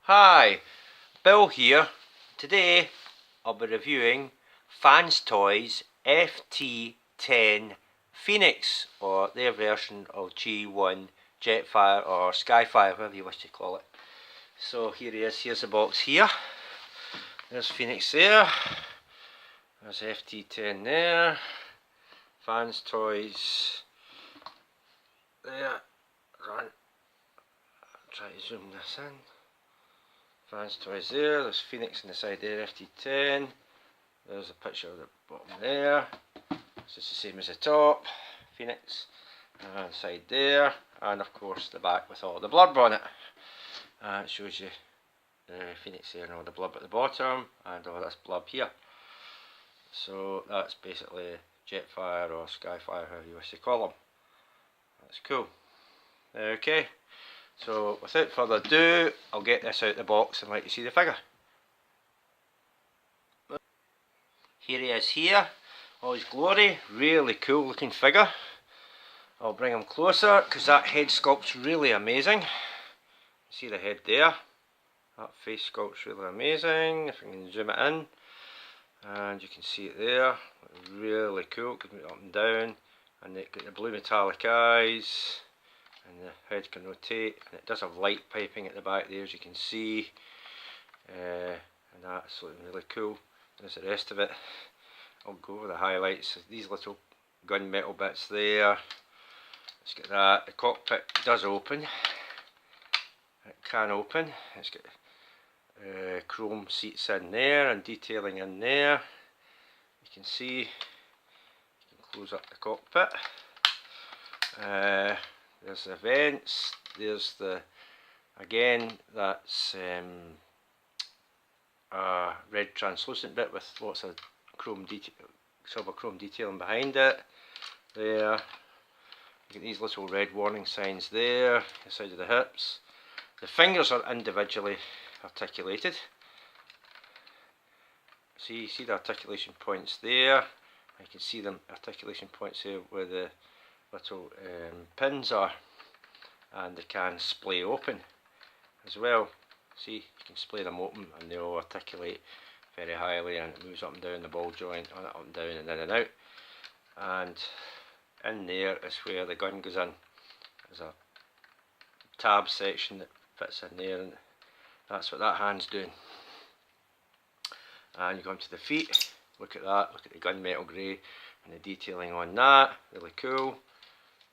Hi, Bill here. Today I'll be reviewing Fans Toys FT-10 Phoenix, or their version of G1 Jetfire or Skyfire, whatever you wish to call it. So here he is, here's the box here. There's Phoenix there, there's FT-10 there, Fans Toys there. I'll try to zoom this in. Fans Toys there, there's Phoenix on the side there, FT-10, there's a picture of the bottom there, it's just the same as the top, Phoenix, and the side there, and of course the back with all the blurb on it. It shows you Phoenix there and all the blurb at the bottom, and all this blurb here. So that's basically Jetfire or Skyfire, however you wish to call them. That's cool. Okay. So without further ado, I'll get this out of the box and let you see the figure. Here he is here, all his glory, really cool looking figure. I'll bring him closer because that head sculpt's really amazing. See the head there, that face sculpt's really amazing. If I can zoom it in, and you can see it there, really cool, can move it up and down, and it's got the blue metallic eyes. And the head can rotate, and it does have light piping at the back there, as you can see, and that's looking really cool. There's the rest of it. I'll go over the highlights. These little gunmetal bits there, let's get that. The cockpit does open, it can open. It's got chrome seats in there and detailing in there. You can see, you can close up the cockpit. There's the vents, there's the, again, that's a red translucent bit with lots of chrome silver chrome detailing behind it. There, you get these little red warning signs there, the side of the hips. The fingers are individually articulated. See the articulation points there. You can see them articulation points here where the little pins are, and they can splay open as well. See, you can splay them open and they all articulate very highly, and it moves up and down the ball joint, on it up and down and in and out. And in there is where the gun goes in. There's a tab section that fits in there, and that's what that hand's doing. And you come to the feet, look at that, look at the gunmetal grey and the detailing on that, really cool.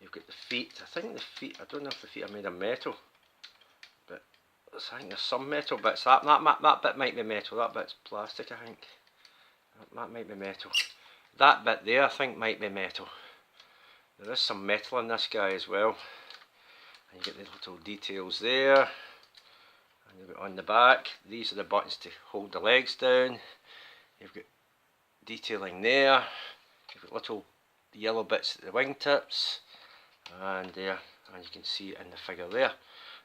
You've got the feet. I think the feet, I don't know if the feet are made of metal, but I think there's some metal bits. That bit might be metal, that bit's plastic, I think. That might be metal. That bit there I think might be metal. There is some metal in this guy as well. And you get the little details there. And you've got on the back, these are the buttons to hold the legs down. You've got detailing there. You've got little yellow bits at the wingtips. And there, and you can see it in the figure there.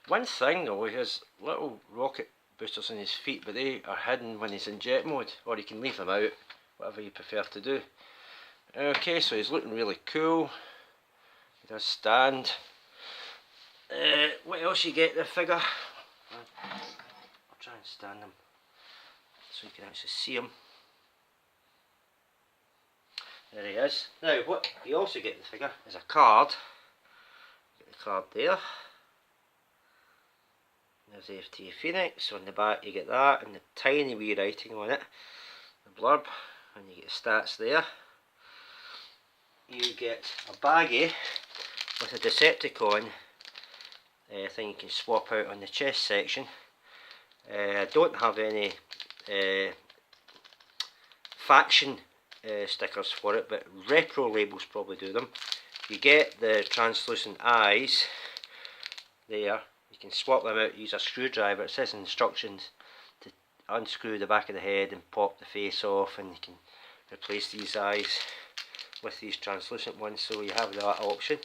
One thing though, he has little rocket boosters on his feet, but they are hidden when he's in jet mode, or you can leave them out, whatever you prefer to do. Okay, so he's looking really cool. He does stand. What else you get in the figure? I'll try and stand him so you can actually see him. There he is. Now what you also get in the figure is a card. Get the card there. There's the FT Phoenix. On the back you get that and the tiny wee writing on it. The blurb, and you get the stats there. You get a baggie with a Decepticon thing you can swap out on the chest section. I don't have any faction stickers for it, but repro labels probably do them. You get the translucent eyes there. You can swap them out, use a screwdriver. It says in instructions to unscrew the back of the head and pop the face off, and you can replace these eyes with these translucent ones, so you have that option.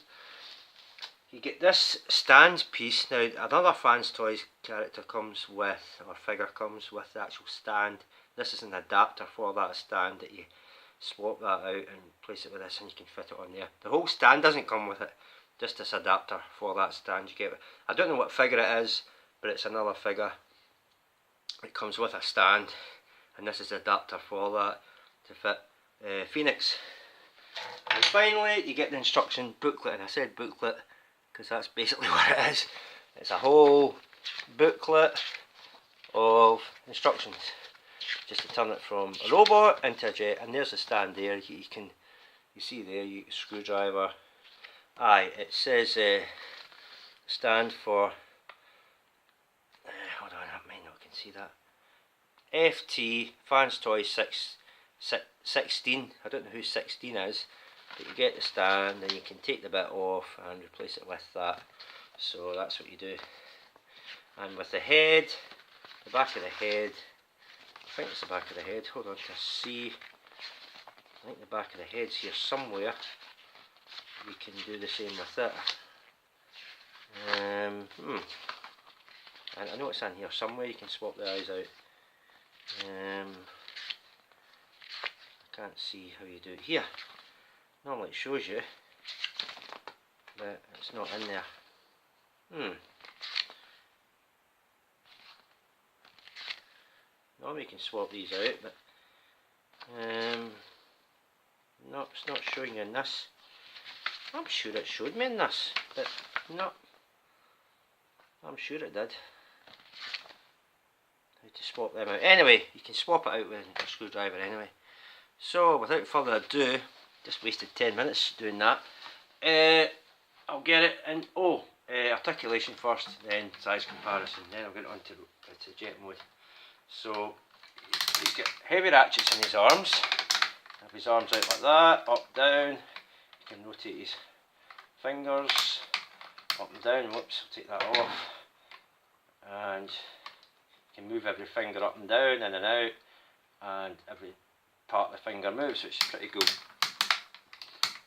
You get this stand piece. Now another Fans Toys character comes with, or figure comes with the actual stand. This is an adapter for that stand that you swap that out and place it with this, and you can fit it on there. The whole stand doesn't come with it, just this adapter for that stand you get. I don't know what figure it is, but it's another figure it comes with a stand, and this is the adapter for that to fit Phoenix. And finally you get the instruction booklet, and I said booklet because that's basically what it is. It's a whole booklet of instructions just to turn it from a robot into a jet. And there's a stand there. You see there, you screwdriver. Aye, it says stand for hold on, I might not can see that. FT Fans Toy 16. I don't know who 16 is, but you get the stand and you can take the bit off and replace it with that. So that's what you do. And with the head, the back of the head, I think it's the back of the head, hold on to see, I think the back of the head's here somewhere. You can do the same with it. And I know it's in here somewhere, you can swap the eyes out. I can't see how you do it here. Normally it shows you, but it's not in there. Normally you can swap these out, but no, it's not showing you in this. I'm sure it showed me in this, but no, I'm sure it did. How to swap them out. Anyway, you can swap it out with a screwdriver anyway. So without further ado, just wasted 10 minutes doing that. I'll get it in, articulation first, then size comparison, then I'll get on to jet mode. So he's got heavy ratchets in his arms. Have his arms out like that, up, down. You can rotate his fingers, up and down. Whoops, I'll take that off. And you can move every finger up and down, in and out, and every part of the finger moves, which is pretty cool.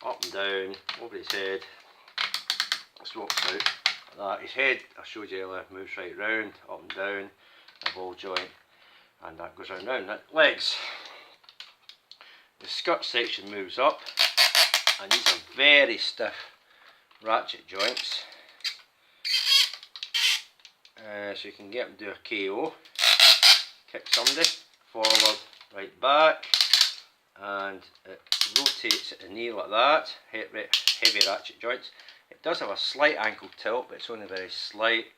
Up and down, over his head, slopes out like that. His head, I showed you earlier, moves right round, up and down, a ball joint, and that goes round and round. Legs. The skirt section moves up, and these are very stiff ratchet joints. So you can get them to do a KO, kick somebody, forward, right back, and it rotates at the knee like that, heavy ratchet joints. It does have a slight ankle tilt, but it's only very slight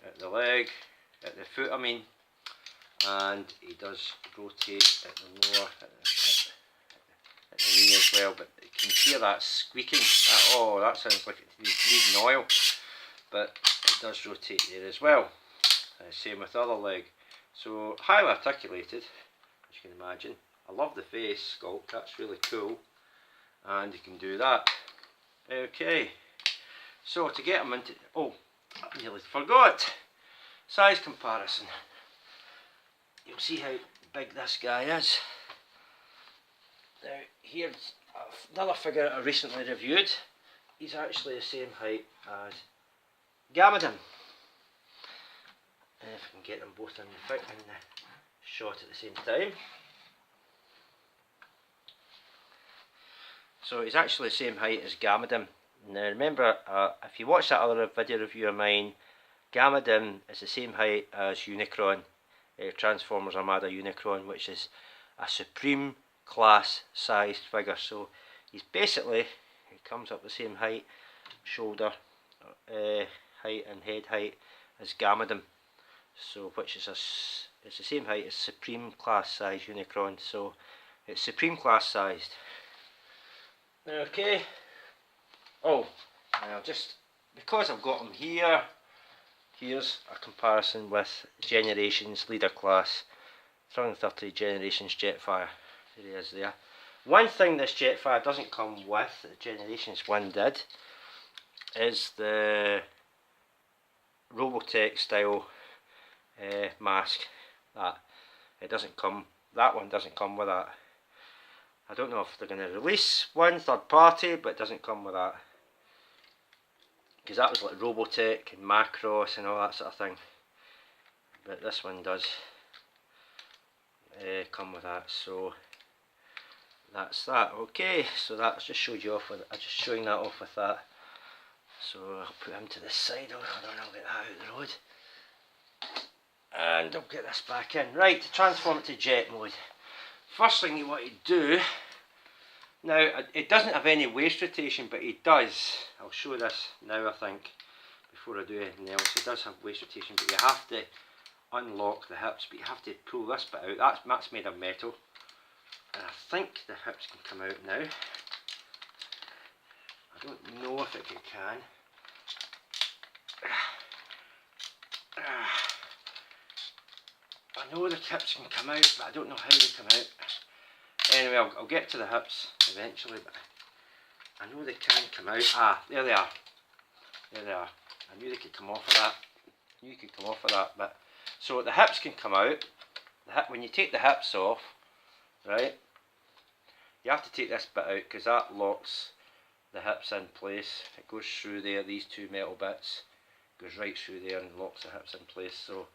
at the leg, at the foot I mean, and he does rotate at the lower, at the knee as well, but you can hear that squeaking. That sounds like it needs an oil, but it does rotate there as well. Same with the other leg. So highly articulated, as you can imagine. I love the face sculpt, that's really cool, and you can do that. Okay, so to get them into, I nearly forgot, size comparison. You'll see how big this guy is. Now here's another figure I recently reviewed. He's actually the same height as Gamadin. And if I can get them both in the shot at the same time. So he's actually the same height as Gamadin. Now remember, if you watch that other video review of mine, Gamadin is the same height as Unicron, Transformers Armada Unicron, which is a Supreme class sized figure. So he's basically, he comes up the same height, shoulder height and head height as Gamadin. So which is it's the same height as Supreme class size Unicron. So it's Supreme class sized. Okay. And I'll just, because I've got them here, here's a comparison with Generations Leader Class 330 Generations Jetfire. There he is there. One thing this Jetfire doesn't come with, that Generations 1 did, is the Robotech style mask. That one doesn't come with that. I don't know if they're going to release one third party, but it doesn't come with that, because that was like Robotech and Macross and all that sort of thing, but this one does come with that. So that's that. Okay, so that's just showed you off with, I'm just showing that off with that. So I'll put him to the side. Hold on, I'll get that out of the road. And I'll get this back in. Right, to transform it to jet mode. First thing you want to do, now it doesn't have any waist rotation, but it does. I'll show this now I think, before I do anything else. It does have waist rotation, but you have to unlock the hips, but you have to pull this bit out. That's made of metal. And I think the hips can come out now. I don't know if it can. I know the hips can come out, but I don't know how they come out. Anyway, I'll get to the hips eventually, but I know they can come out. Ah, there they are. There they are. I knew they could come off of that. I knew you could come off of that, but so the hips can come out. When you take the hips off, right, you have to take this bit out because that locks the hips in place. It goes through there, these two metal bits, goes right through there and locks the hips in place. So,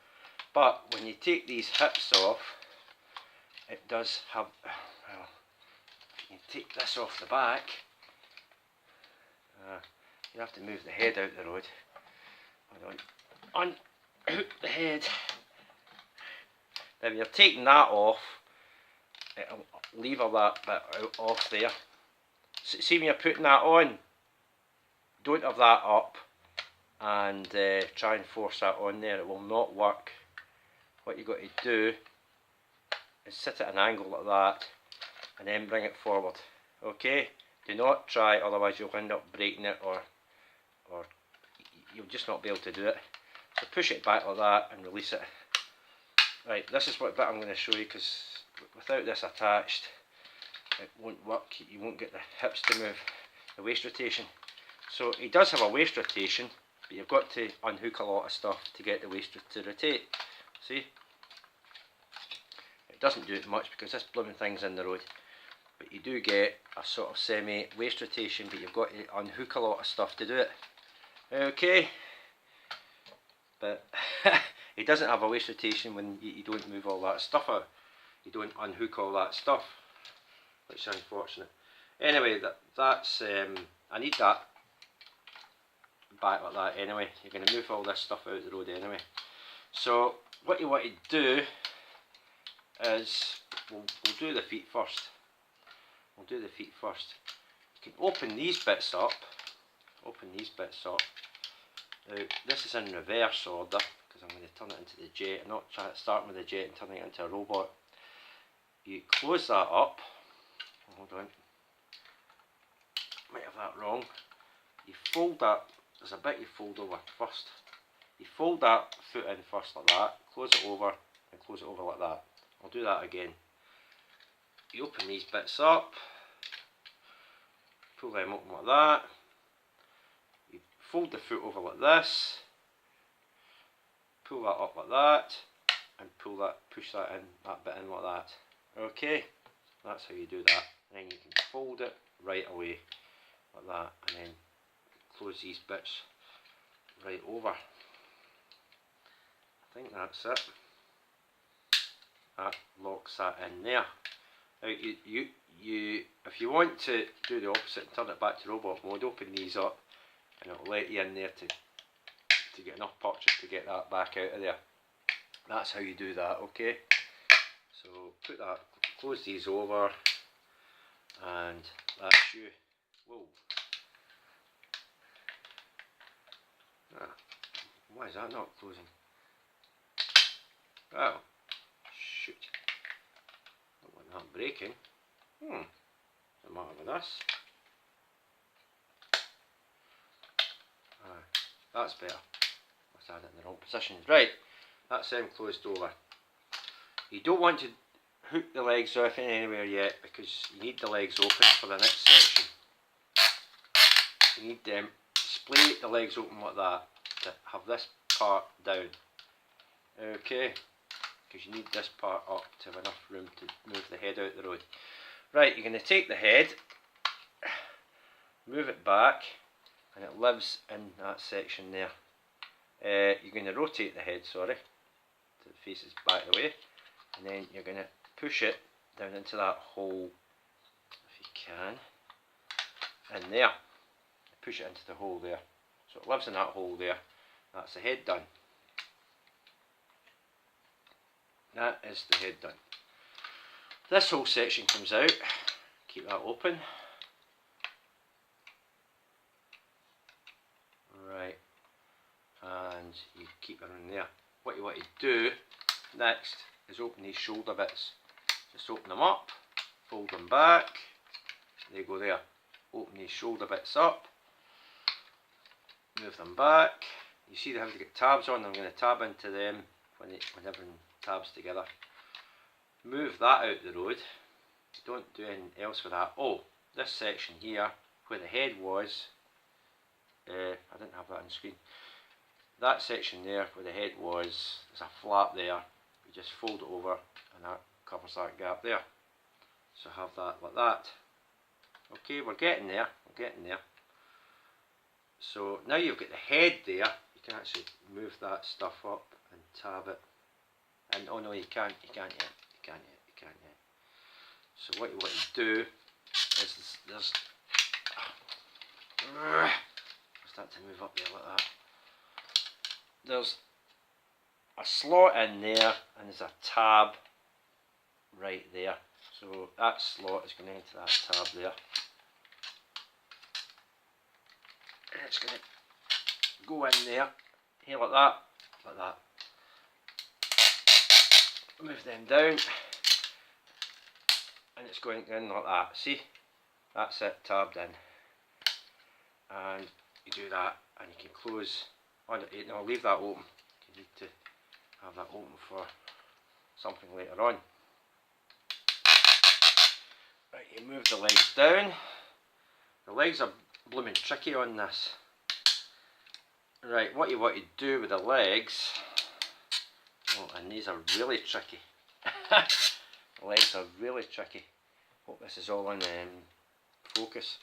but when you take these hips off, it does have, well, if you take this off the back, you have to move the head out the road. Hold on. Unhook the head. Now if you're taking that off, it'll lever that bit out off there. See when you're putting that on, don't have that up and try and force that on there. It will not work. What you've got to do is sit at an angle like that and then bring it forward. Okay? Do not try, otherwise you'll end up breaking it or you'll just not be able to do it. So push it back like that and release it. Right, this is what bit I'm going to show you, because without this attached it won't work. You won't get the hips to move, the waist rotation. So it does have a waist rotation, but you've got to unhook a lot of stuff to get the waist to rotate. See? It doesn't do it much because this blooming thing's in the road. But you do get a sort of semi waist rotation, but you've got to unhook a lot of stuff to do it. Okay? But it doesn't have a waist rotation when you don't move all that stuff out. You don't unhook all that stuff, which is unfortunate. Anyway, that's I need that back like that anyway. You're going to move all this stuff out the road anyway. So what you want to do is, we'll do the feet first. We'll do the feet first. You can open these bits up. Open these bits up. Now this is in reverse order because I'm going to turn it into the jet. I'm not starting with the jet and turning it into a robot. You close that up. Hold on. Might have that wrong. You fold that. There's a bit you fold over first. You fold that foot in first like that. Close it over and close it over like that. I'll do that again. You open these bits up. Pull them open like that. You fold the foot over like this, pull that up like that, and push that in, that bit in like that. Okay, that's how you do that. And then you can fold it right away like that, and then close these bits right over. I think that's it. That locks that in there. Now if you want to do the opposite and turn it back to robot mode, open these up and it'll let you in there to get enough purchase to get that back out of there. That's how you do that, okay? So put that, close these over, and that's you. Whoa. Why is that not closing? Oh, shoot. Don't want that breaking. What's the matter with this? That's better. Let's add it in the wrong positions. Right, that's them closed over. You don't want to hook the legs off anywhere yet because you need the legs open for the next section. You need them, splay the legs open like that to have this part down. Okay, because you need this part up to have enough room to move the head out the road. Right, you're going to take the head, move it back, and it lives in that section there. You're going to rotate the head, sorry, so the face is back the way, and then you're going to push it down into that hole, if you can, in there. Push it into the hole there. So it lives in that hole there. That's the head done. that is the head done. This whole section comes out, keep that open. Right, and you keep it in there. What you want to do next is open these shoulder bits. Just open them up, fold them back, they go there. Open these shoulder bits up, move them back. You see they have to get tabs on, I'm going to tab into them when everything tabs together. Move that out the road, don't do anything else with that. Oh, this section here, where the head was, I didn't have that on the screen. That section there, where the head was, there's a flap there. You just fold it over and that covers that gap there. So have that like that. Okay, we're getting there, So now you've got the head there, you can actually move that stuff up and tab it. And oh no, you can't yet. So what you want to do is there's start to move up there like that. There's a slot in there and there's a tab right there. So that slot is going into that tab there. And it's going to go in there, here like that. Move them down. And it's going in like that. See? That's it, tabbed in. And you do that and you can close on it. Now leave that open. You need to have that open for something later on. Right, you move the legs down. The legs are blooming tricky on this. Right, what you want to do with the legs, oh, and these are really tricky. The legs are really tricky. Hope this is all in focus.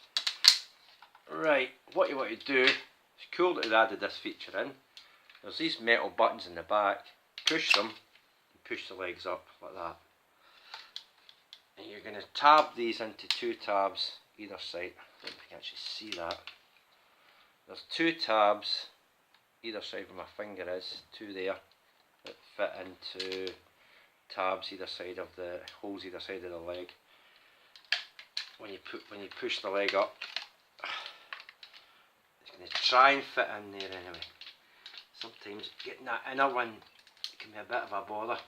Right, what you want to do, it's cool that they've added this feature in. There's these metal buttons in the back. Push them, and push the legs up like that. And you're going to tab these into two tabs either side. I don't know if you can actually see that. There's two tabs either side where my finger is, two there, that fit into tabs either side of the holes either side of the leg. When you push the leg up, it's going to try and fit in there anyway. Sometimes getting that inner one can be a bit of a bother.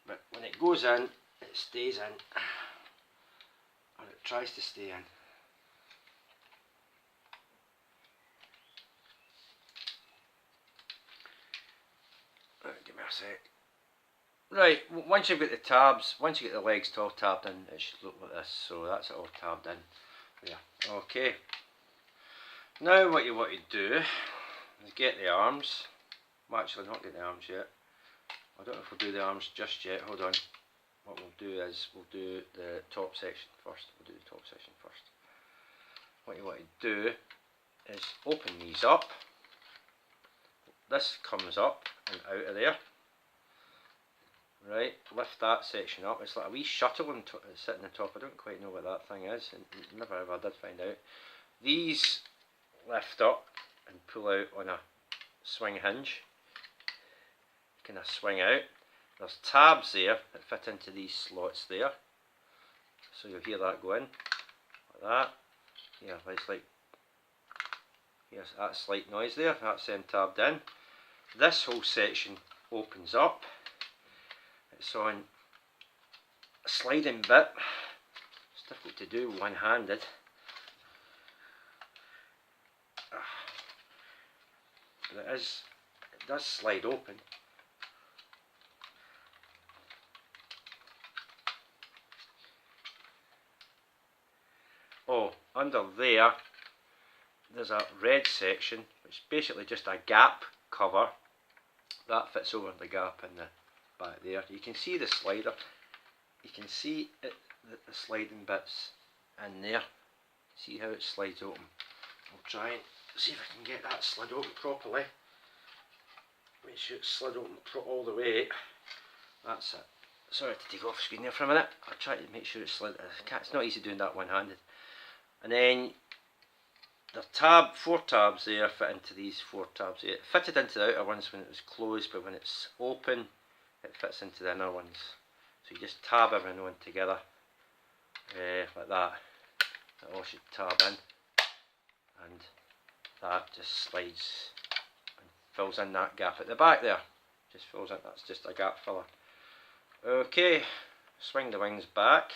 But when it goes in, it stays in, or it tries to stay in. Right, give me a sec. Right, once you've got the tabs, once you get the legs all tabbed in, it should look like this. So that's it all tabbed in. Yeah, okay. Now what you want to do is get the arms. Well, actually not get the arms yet. I don't know if we'll do the arms just yet, hold on. What we'll do is, we'll do the top section first. What you want to do is open these up. This comes up and out of there. Right, lift that section up. It's like a wee shuttle sitting on top. I don't quite know what that thing is, and never ever did find out. These lift up and pull out on a swing hinge. Kind of swing out. There's tabs there that fit into these slots there, so you'll hear that go in like that. Yeah, it's like, here's that slight noise there. That's then tabbed in. This whole section opens up. It's on a sliding bit. It's difficult to do one-handed. But it does slide open. Oh, under there's a red section, which is basically just a gap cover that fits over the gap in the back there. You can see the slider. You can see it, the sliding bits in there. See how it slides open. I'll try and see if I can get that slid open properly. Make sure it's slid open all the way. That's it. Sorry to take off screen there for a minute. I'll try to make sure it's slid. It's not easy doing that one-handed. And then the 4 tabs there fit into these 4 tabs here. It fitted into the outer ones when it was closed, but when it's open it fits into the inner ones. So you just tab everything on together like that. That all should tab in, and that just slides and fills in that gap at the back there. Just fills in, that's just a gap filler. Okay, swing the wings back.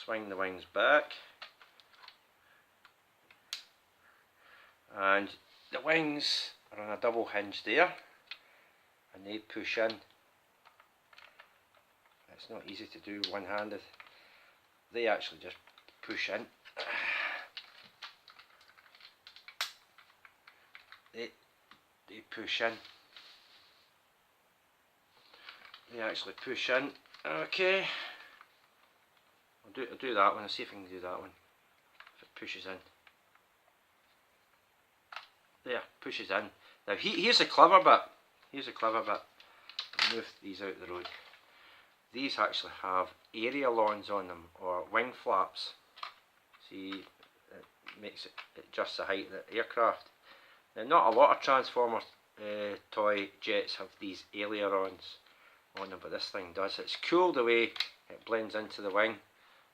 Swing the wings back. And the wings are on a double hinge there, and they push in. It's not easy to do one-handed. They actually just push in. They push in. They actually push in. Okay. I'll do that one. I'll see if I can do that one. If it pushes in. There, pushes in. Now here's the clever bit. Here's the clever bit. I'll move these out the road. These actually have ailerons on them, or wing flaps. See, it makes it adjusts the height of the aircraft. Now, not a lot of Transformer toy jets have these ailerons on them, but this thing does. It's cool the way it blends into the wing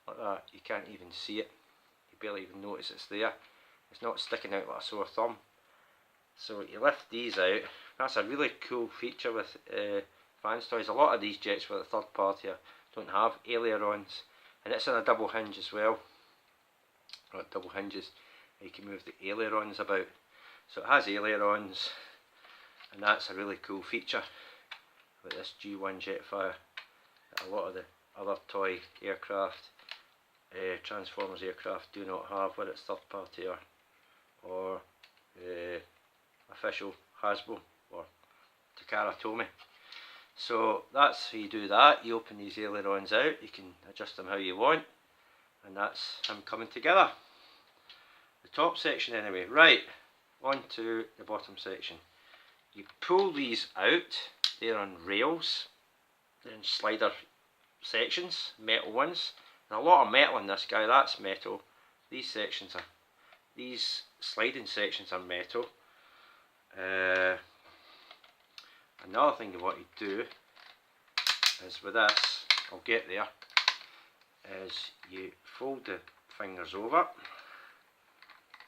like that. You can't even see it. You barely even notice it's there. It's not sticking out like a sore thumb. So you lift these out. That's a really cool feature with Fans Toys. A lot of these jets with a third party don't have ailerons, and it's on a double hinge as well. Got double hinges. You can move the ailerons about. So it has ailerons, and that's a really cool feature with this G1 Jetfire that a lot of the other toy aircraft, Transformers aircraft, do not have, whether it's third party or official Hasbro or Takara Tomy. So that's how you do that. You open these ailerons out, you can adjust them how you want, and that's them coming together. The top section anyway. Right, on to the bottom section. You pull these out, they're on rails, they're in slider sections, metal ones. And a lot of metal in this guy, that's metal. These sliding sections are metal. Another thing you want to do is with this, I'll get there, is you fold the fingers over,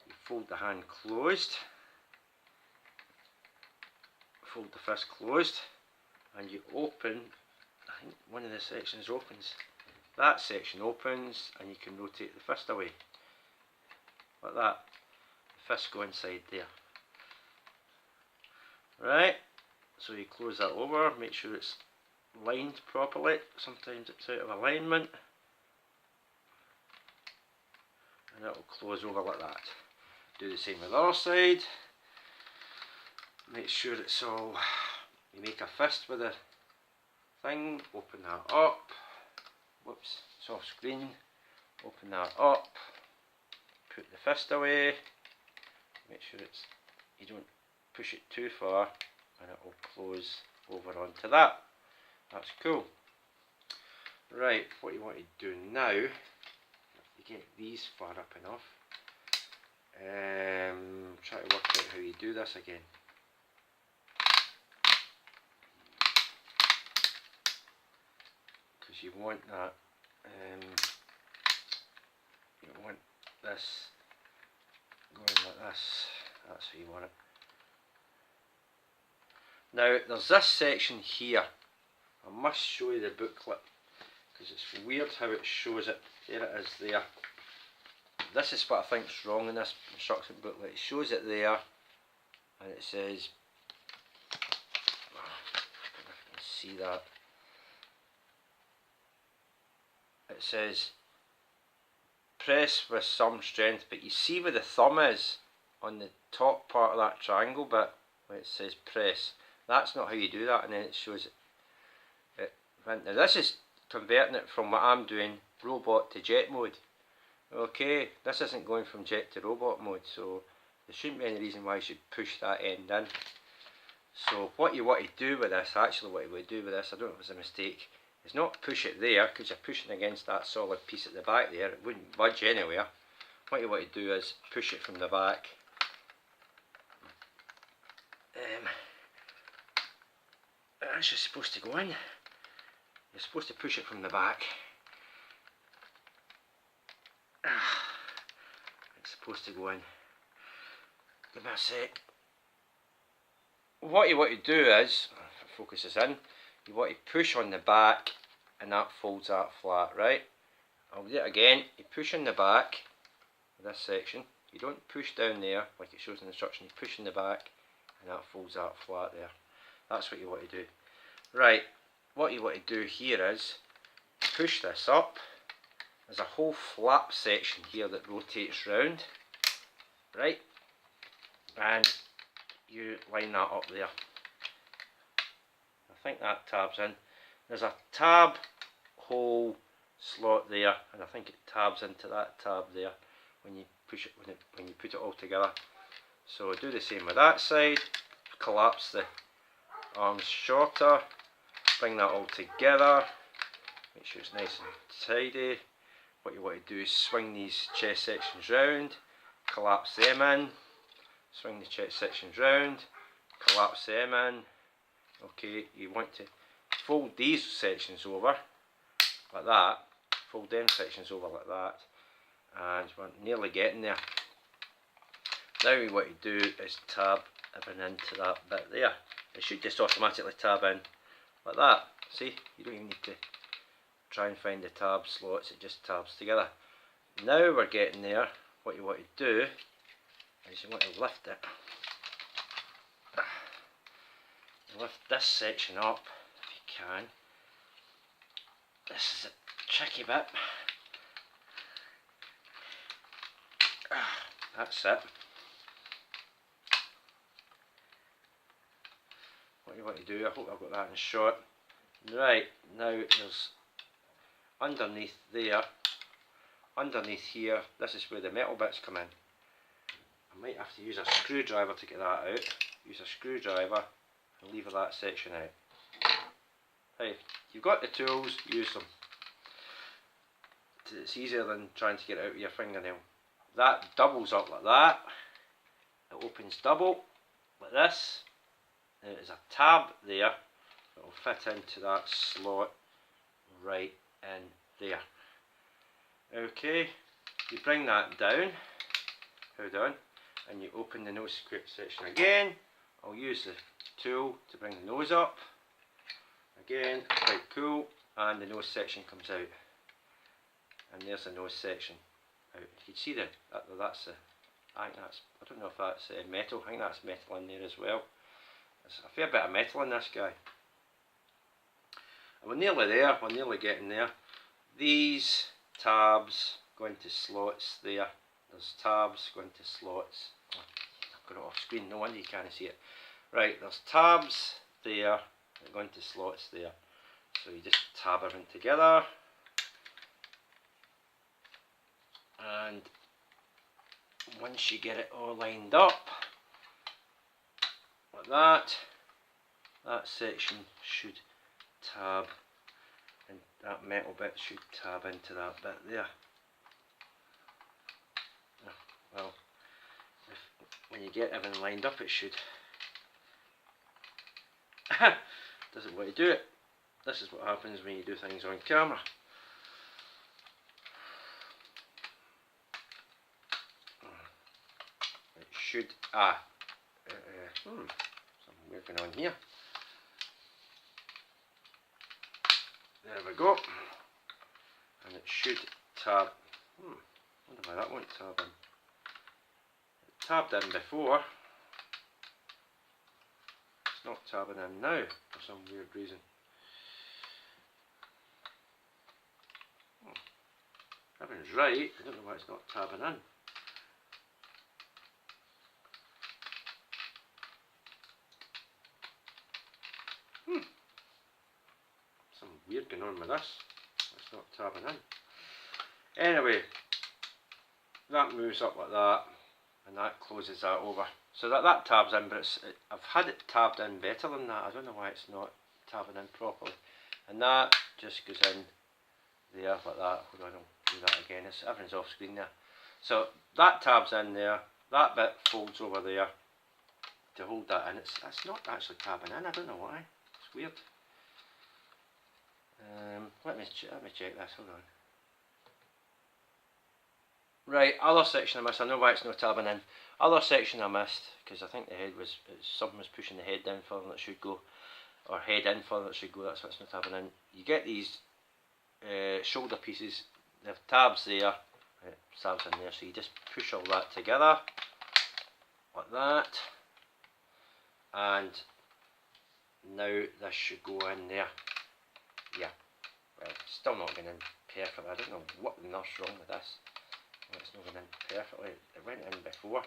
you fold the hand closed, fold the fist closed, and you open, I think one of the sections opens, that section opens, and you can rotate the fist away, like that. The fist go inside there. Right, so you close that over, make sure it's lined properly. Sometimes it's out of alignment, and it will close over like that. Do the same with the other side. Make sure it's all, you make a fist with the thing, open that up, whoops, it's off screen, open that up, put the fist away, make sure it's, you don't push it too far, and it will close over onto that. That's cool. Right, what you want to do now, you get these far up enough, try to work out how you do this again. Because you want that, you want this going like this, that's how you want it. Now there's this section here, I must show you the booklet because it's weird how it shows it. There it is there. This is what I think's wrong in this instruction booklet. It shows it there and it says, I don't know if you can see that, it says press with some strength, but you see where the thumb is on the top part of that triangle bit where it says press. That's not how you do that, and then it shows it. Now this is converting it from what I'm doing, robot to jet mode. Okay, this isn't going from jet to robot mode, so there shouldn't be any reason why you should push that end in. So what you want to do with this, actually what you would do with this, I don't know if it was a mistake, is not push it there, because you're pushing against that solid piece at the back there, it wouldn't budge anywhere. what you want to do is push it from the back. It's just supposed to go in. You're supposed to push it from the back. It's supposed to go in. Give me a sec. What you want to do is, if it focuses in, you want to push on the back and that folds that flat, right? I'll do it again. You push in the back of this section. You don't push down there like it shows in the instruction. You push in the back and that folds that flat there. That's what you want to do. Right, what you want to do here is push this up. There's a whole flap section here that rotates round, right? And you line that up there. I think that tabs in. There's a tab hole slot there, and I think it tabs into that tab there when you push it when you put it all together. So do the same with that side. Collapse the arms shorter. Bring that all together. Make sure it's nice and tidy. What you want to do is swing these chest sections round. Collapse them in. Swing the chest sections round. Collapse them in. Okay, you want to fold these sections over like that. Fold them sections over like that. And we're nearly getting there. Now what you do is tab everything into that bit there. It should just automatically tab in like that. See, you don't even need to try and find the tab slots, it just tabs together. Now we're getting there. What you want to do is you want to lift it. Lift this section up if you can. This is a tricky bit. That's it. What you want to do, I hope I've got that in shot. Right, now there's underneath there, underneath here, this is where the metal bits come in. I might have to use a screwdriver to get that out. Use a screwdriver and lever that section out. Hey, you've got the tools, use them. It's easier than trying to get it out with your fingernail. That doubles up like that. It opens double like this. There's a tab there that will fit into that slot right in there. Okay, you bring that down, hold on, and you open the nose script section again. I'll use the tool to bring the nose up. Again, quite cool, and the nose section comes out. And there's the nose section out. You can see that's the, I don't know if that's metal, I think that's metal in there as well. There's a fair bit of metal in this guy. And we're nearly there, we're nearly getting there. These tabs go into slots there. There's tabs going to slots. Oh, I've got it off screen, no wonder you can't see it. Right, there's tabs there that go into slots there. So you just tab everything together. And once you get it all lined up, like that, that section should tab, and that metal bit should tab into that bit there. Well, when you get everything lined up, it should. Doesn't want to do it. This is what happens when you do things on camera. It should. Something weird going on here. There we go. And it should tab. Wonder why that won't tab in. It tabbed in before. It's not tabbing in now for some weird reason. Everything's right. I don't know why it's not tabbing in. Something weird going on with this. It's not tabbing in. Anyway, that moves up like that, and that closes that over. So that tabs in, but I've had it tabbed in better than that. I don't know why it's not tabbing in properly. And that just goes in there like that. Hold on, I'll do that again. Everything's off screen there. So that tab's in there, that bit folds over there to hold that in. It's not actually tabbing in, I don't know why, it's weird. Let me check this, hold on. Right, other section I missed, I know why it's not tabbing in. Other section I missed, because I think the head was, something was pushing the head down further than it should go, or head in further than it should go, that's why it's not tabbing in. You get these shoulder pieces, they have tabs there, tabs in there, so you just push all that together, like that, and now this should go in there. Yeah, well, still not going in perfectly, I don't know what on earth's wrong with this. It's not going in perfectly, it went in before.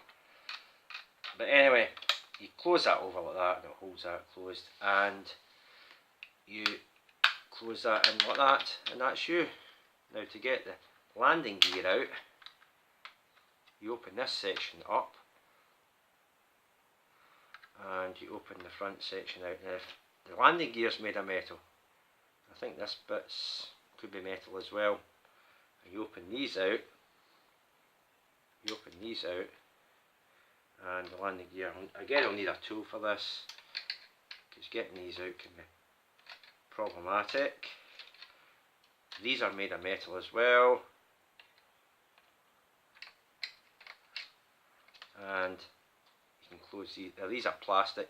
But anyway, you close that over like that and it holds that closed, and you close that in like that, and that's you. Now to get the landing gear out, you open this section up and you open the front section out. Now if the landing gear is made of metal, I think this bit's could be metal as well, and you open these out, and the landing gear, again I'll need a tool for this, because getting these out can be problematic. These are made of metal as well, and you can close these. These are plastic,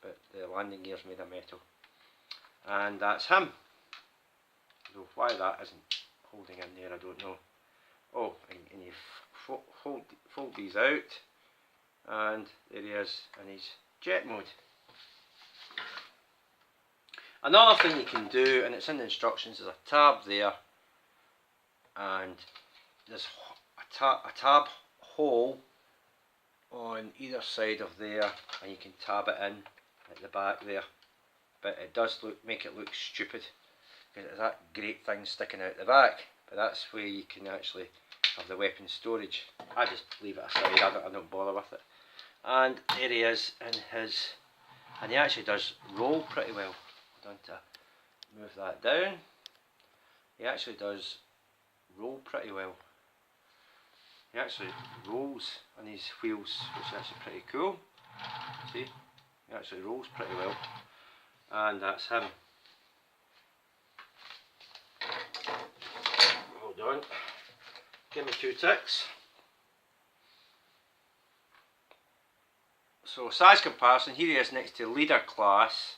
but the landing gear is made of metal, and that's him. So why that isn't holding in there, I don't know. Oh, and you fold these out, and there he is in his jet mode. Another thing you can do, and it's in the instructions, is a tab there, and there's a tab hole on either side of there, and you can tab it in at the back there, but it does make it look stupid, because it's that great thing sticking out the back, but that's where you can actually have the weapon storage. I just leave it aside, I don't bother with it. And there he is in his, and he actually does roll pretty well. I'm going to move that down. He actually does roll pretty well. He actually rolls on his wheels, which is actually pretty cool. See, he actually rolls pretty well, and that's him. Hold on, give me 2 ticks. So size comparison, here he is next to leader class,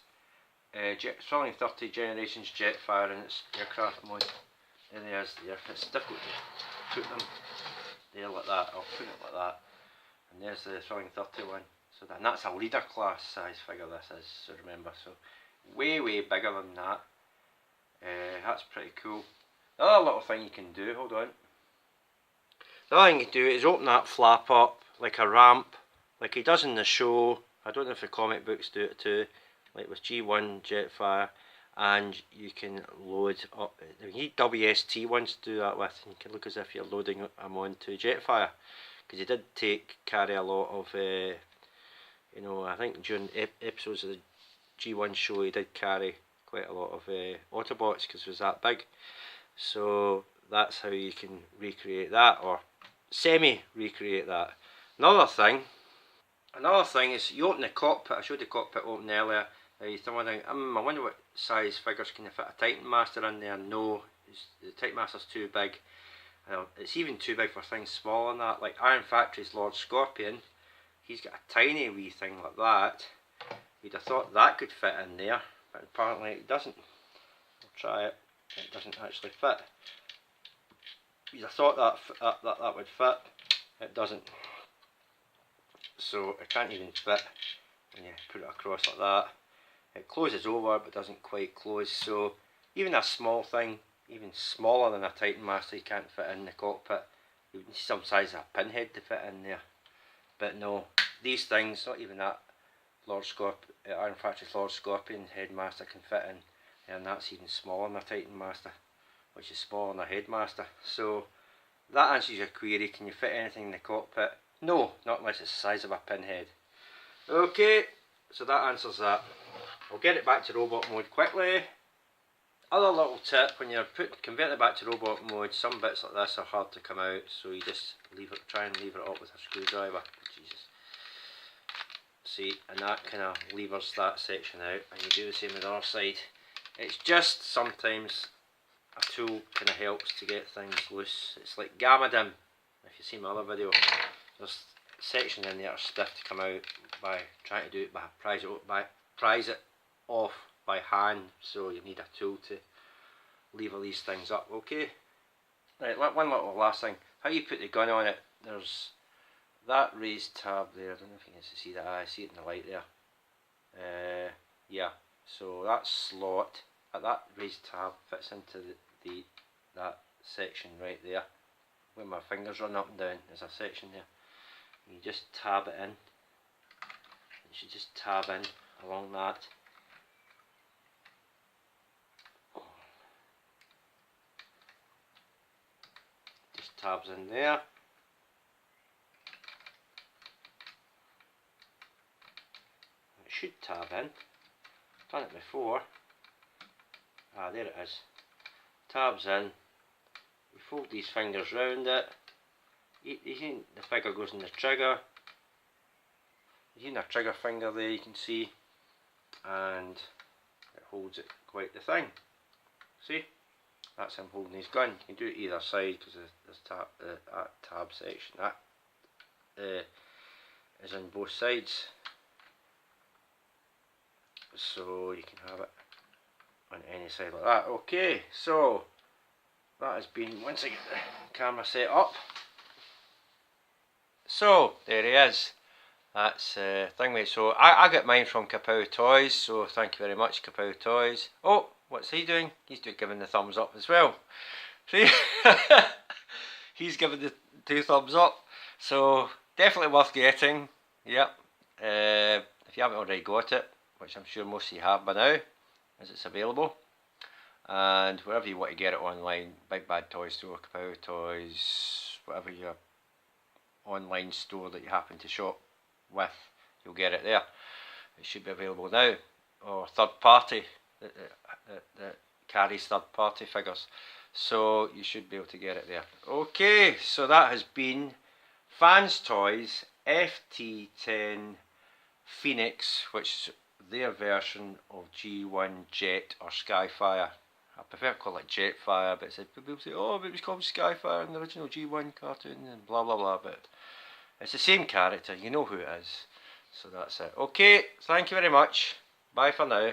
Sterling 30 Generations Jetfire in its aircraft mode. There he is there. It's difficult to put them there like that. I'll put it like that. And there's the Sterling 30 one. So and that's a leader class size figure this is, so remember. So way bigger than that. That's pretty cool. The other little thing you can do, hold on. The other thing you can do is open that flap up like a ramp, like he does in the show. I don't know if the comic books do it too, like with G1 Jetfire, and you can load up. You need WST ones to do that with, and you can look as if you're loading them onto Jetfire, because he did carry a lot of, you know, I think during episodes of the G1 show he did carry quite a lot of Autobots because it was that big. So that's how you can recreate that, or semi-recreate that. Another thing is you open the cockpit. I showed the cockpit open earlier. You're wondering, I wonder what size figures can you fit a Titan Master in there. No, the Titan Master's too big. It's even too big for things smaller than that. Like Iron Factory's Lord Scorpion, he's got a tiny wee thing like that. You'd have thought that could fit in there, but apparently it doesn't. I'll try it. It doesn't actually fit. You'd have thought that would fit. It doesn't. So it can't even fit when you put it across like that. It closes over but doesn't quite close. So even a small thing, even smaller than a Titan Master, you can't fit in the cockpit. You need some size of a pinhead to fit in there. But no, these things, not even that Iron Factory's Lord Scorpion Headmaster can fit in. And that's even smaller than a Titan Master, which is smaller than a Headmaster. So that answers your query. Can you fit anything in the cockpit? No, not unless it's the size of a pinhead. Okay, so that answers that. I'll get it back to robot mode quickly. other little tip, when you're converting it back to robot mode, some bits like this are hard to come out, so you just try and lever it up with a screwdriver. Jesus. See, and that kind of levers that section out, and you do the same with the other side. It's just sometimes a tool kind of helps to get things loose. It's like gamma dim. If you see my other video, there's sections in there are stiff to come out by trying to do it by prise it off by hand. So you need a tool to lever these things up. Okay. Right. One little last thing. How you put the gun on it? There's that raised tab there. I don't know if you can see that. I see it in the light there. Yeah. So that slot at that raised tab fits into that section right there. When my fingers run up and down, there's a section there. You just tab it in. You should just tab in along that. Just tabs in there. It should tab in. Done it before. Ah, there it is. Tabs in. You fold these fingers round it. You see the figure goes in the trigger. You see the trigger finger there, you can see, and it holds it quite the thing. See, that's him holding his gun. You can do it either side because there's that tab section that is on both sides, so you can have it on any side like that. Okay, so that has been, once I get the camera set up. So there he is. That's thingy. So I got mine from Kapow Toys. So thank you very much, Kapow Toys. Oh, what's he doing? He's giving the thumbs up as well. See, he's giving the 2 thumbs up. So definitely worth getting. Yep. If you haven't already got it, which I'm sure most of you have by now, as it's available. And wherever you want to get it online, Big Bad Toy Store, Kapow Toys, whatever your online store that you happen to shop with, you'll get it there. It should be available now, or third party that carries third party figures, so you should be able to get it there. Okay, so that has been Fans Toys FT-10 Phoenix, which is their version of G1 Jet or Skyfire. I prefer to call it Jetfire, but people say, oh, but it was called Skyfire in the original G1 cartoon and blah blah blah, but it's the same character, you know who it is. So that's it. Okay, thank you very much. Bye for now.